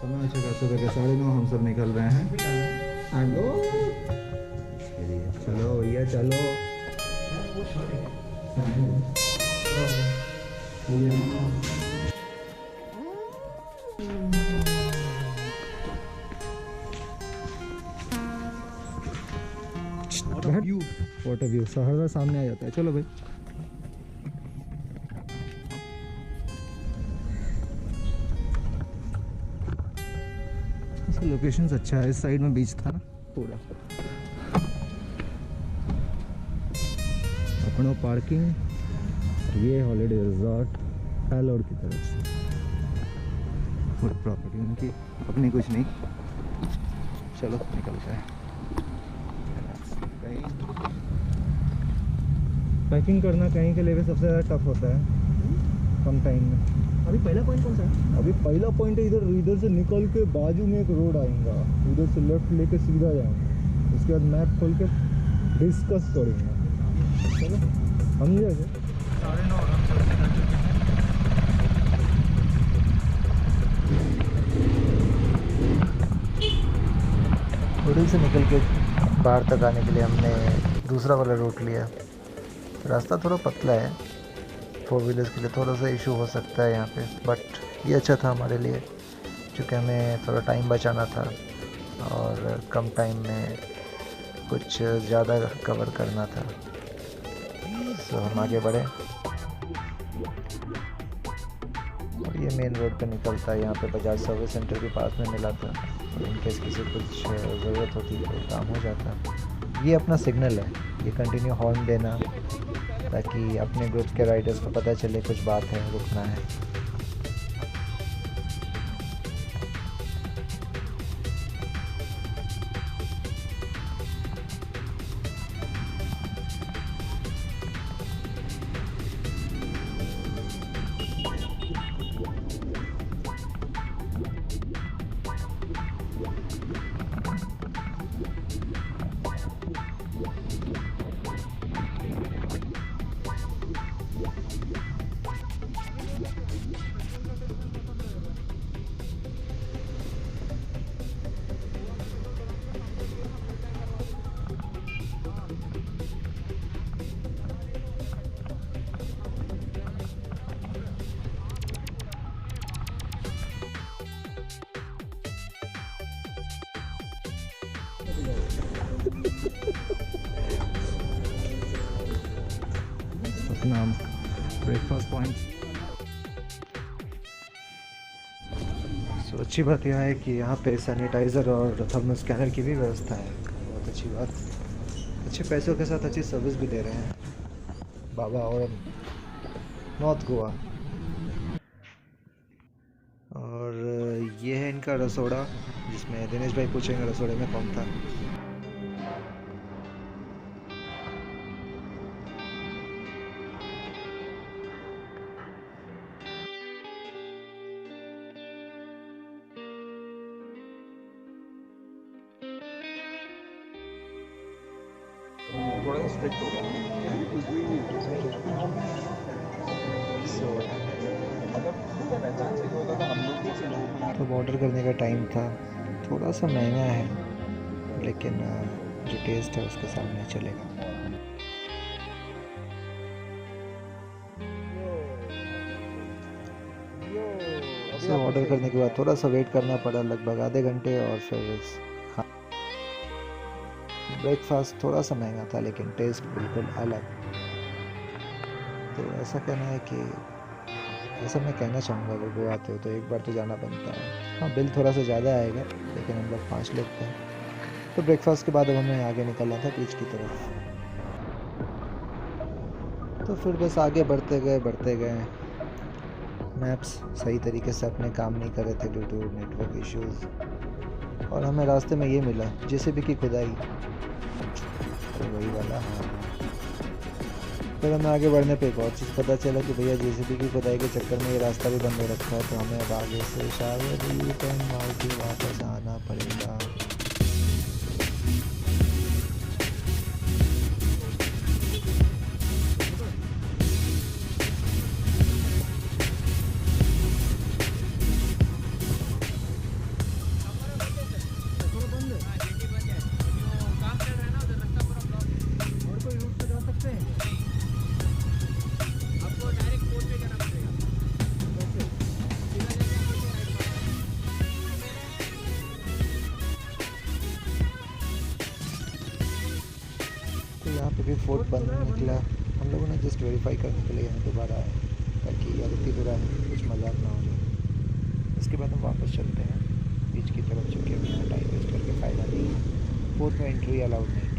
समय अच्छा खासा सुबह के 9:30 हम सब निकल रहे हैं। आगो चलो भैया चलो। वाटर व्यू सहरसा सामने आ जाता है। चलो भाई लोकेशन अच्छा है। इस साइड में बीच था ना पूरा। अपनो पार्किंग ये हॉलीडे रिजॉर्ट हेलोड की तरफ से फुल प्रॉपर्टी उनकी, अपनी कुछ नहीं। चलो निकलते हैं। पैकिंग करना कहीं के लिए भी सबसे ज़्यादा टफ होता है कम टाइम में। अभी पहला पॉइंट कौन सा है? अभी पहला पॉइंट है इधर से निकल के बाजू में एक रोड आएगा, उधर से लेफ्ट लेके सीधा जाएंगे। उसके बाद मैप खोल के डिस्कस करेंगे। चलो हम जाएंगे 9:30 होटल से निकल के बाहर तक आने के लिए हमने दूसरा वाला रूट लिया। रास्ता थोड़ा पतला है, 4 व्हीलर्स के लिए थोड़ा सा इशू हो सकता है यहाँ पे, बट ये अच्छा था हमारे लिए क्योंकि हमें थोड़ा टाइम बचाना था और कम टाइम में कुछ ज़्यादा कवर करना था। सो हम आगे बढ़े और ये मेन रोड पे निकलता है। यहाँ पे बजाज सर्विस सेंटर के पास में मिला था और इनकेस किसी कुछ ज़रूरत होती तो काम हो जाता। ये अपना सिग्नल है, ये कंटिन्यू हॉर्न देना ताकि अपने ग्रुप के राइडर्स को पता चले कुछ बात है, रुकना है। अपना ब्रेकफास्ट पॉइंट। सो अच्छी बात यह है कि यहाँ पे सैनिटाइज़र और थर्मल स्कैनर की भी व्यवस्था है। बहुत अच्छी बात, अच्छे पैसों के साथ अच्छी सर्विस भी दे रहे हैं बाबा और नॉर्थ गोवा। और ये है इनका रसोड़ा, जिसमें दिनेश भाई पूछेंगे रसोड़े में कौन था। थोड़ा सा स्ट्रिक्ट होगा कुछ भी पहचान से होता था हम लोग जैसे लोग। तो ऑर्डर करने का टाइम था, थोड़ा सा महंगा है लेकिन जो टेस्ट है उसके सामने चलेगा। तो ऑर्डर करने के बाद थोड़ा सा वेट करना पड़ा, लगभग आधे घंटे, और फिर ब्रेकफास्ट थोड़ा सा महंगा था लेकिन टेस्ट बिल्कुल अलग। तो ऐसा कहना है कि ऐसा मैं कहना चाहूँगा अगर गोवा आते हो तो एक बार तो जाना बनता है। हाँ बिल थोड़ा सा ज़्यादा आएगा लेकिन हम लोग 5 लोग थे। तो ब्रेकफास्ट के बाद अब हमें आगे निकलना था बीच की तरफ। तो फिर बस आगे बढ़ते गए। मैप्स सही तरीके से अपने काम नहीं कर रहे थे ड्यू टू नेटवर्क इश्यूज़, और हमें रास्ते में ये मिला जेसीबी की खुदाई, तो वही वाला। फिर हमें आगे बढ़ने पे एक और चीज़ पता चला कि भैया जेसीबी की खुदाई के चक्कर में ये रास्ता भी बंद हो रखा है, तो हमें अब आगे से शायद यू टर्न मार के वापस आना पड़ेगा। बंद निकला। हम लोगों ने जस्ट वेरीफाई करने के लिए यहाँ दोबारा आए ताकि आदित्य दौरान कुछ मजाक ना हो जाए। उसके बाद हम वापस चलते हैं बीच की तरफ, चुके अभी यहाँ टाइम वेस्ट करके फ़ायदा नहीं है। पोर्ट में एंट्री अलाउड नहीं थी।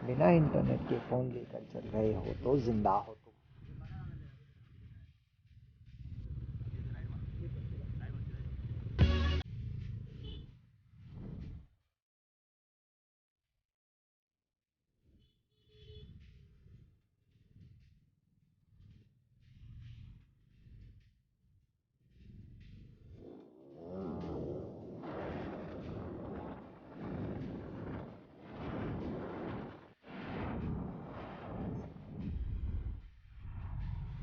बिना इंटरनेट के फ़ोन लेकर चल रहे हो तो जिंदा हो तुम।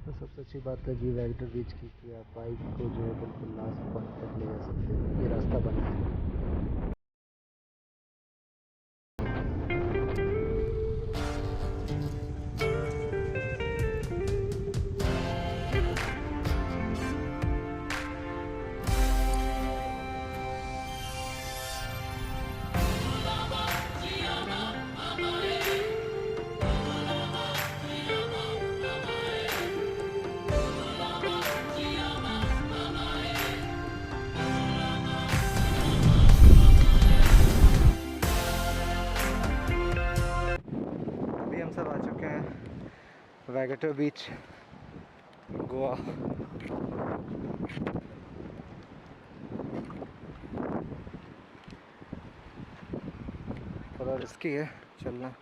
तो सबसे अच्छी बात लगी राइडर बीच की कि आप बाइक को जो है बिल्कुल लास्ट पॉइंट तक ले जा सकते हो। ये रास्ता बना है। हम सब आ चुके हैं वैगेटर बीच, गोवा। थोड़ा रिस्की है चलना।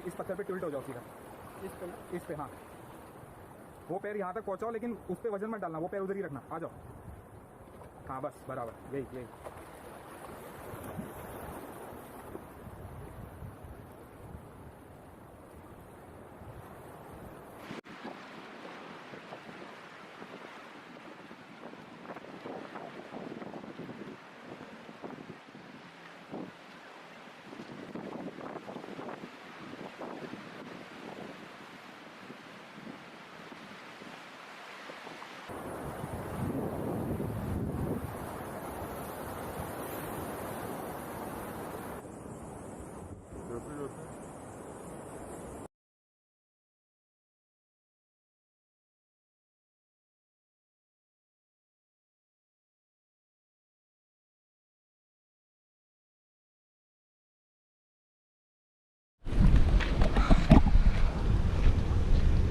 इस पत्थर पे टिल्ट हो जाओ सीधा, इस पे हाँ। वो पैर यहाँ तक पहुँचाओ लेकिन उस पे वजन मत डालना, वो पैर उधर ही रखना। आ जाओ, हाँ बस बराबर, यही यही।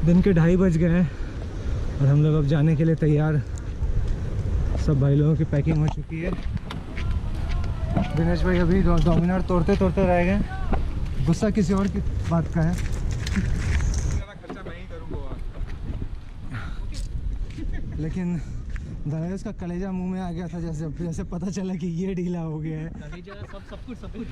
दिन के 2:30 बज गए हैं और हम लोग अब जाने के लिए तैयार। सब भाई लोगों की पैकिंग हो चुकी है। दिनेश भाई अभी डोमिनर तोड़ते तोड़ते रह गए। गुस्सा किसी और की बात का है। ज़्यादा खर्चा लेकिन दहेज का कलेजा मुंह में आ गया था जैसे जैसे पता चला कि ये ढीला हो गया है। सब कुछ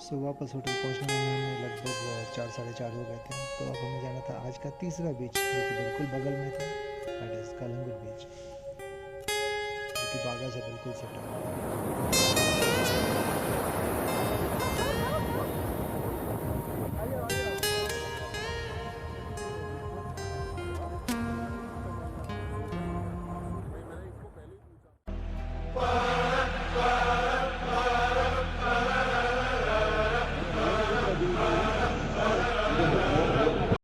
सो वापस होटल पहुंचने में हमें लगभग 4 साढ़े 4 हो गए थे। तो अब हमें जाना था आज का तीसरा बीच जो कि बिल्कुल बगल में था, दैट इज़ कलंगुट बीच, जो कि बागा से बिल्कुल सटा हुआ है।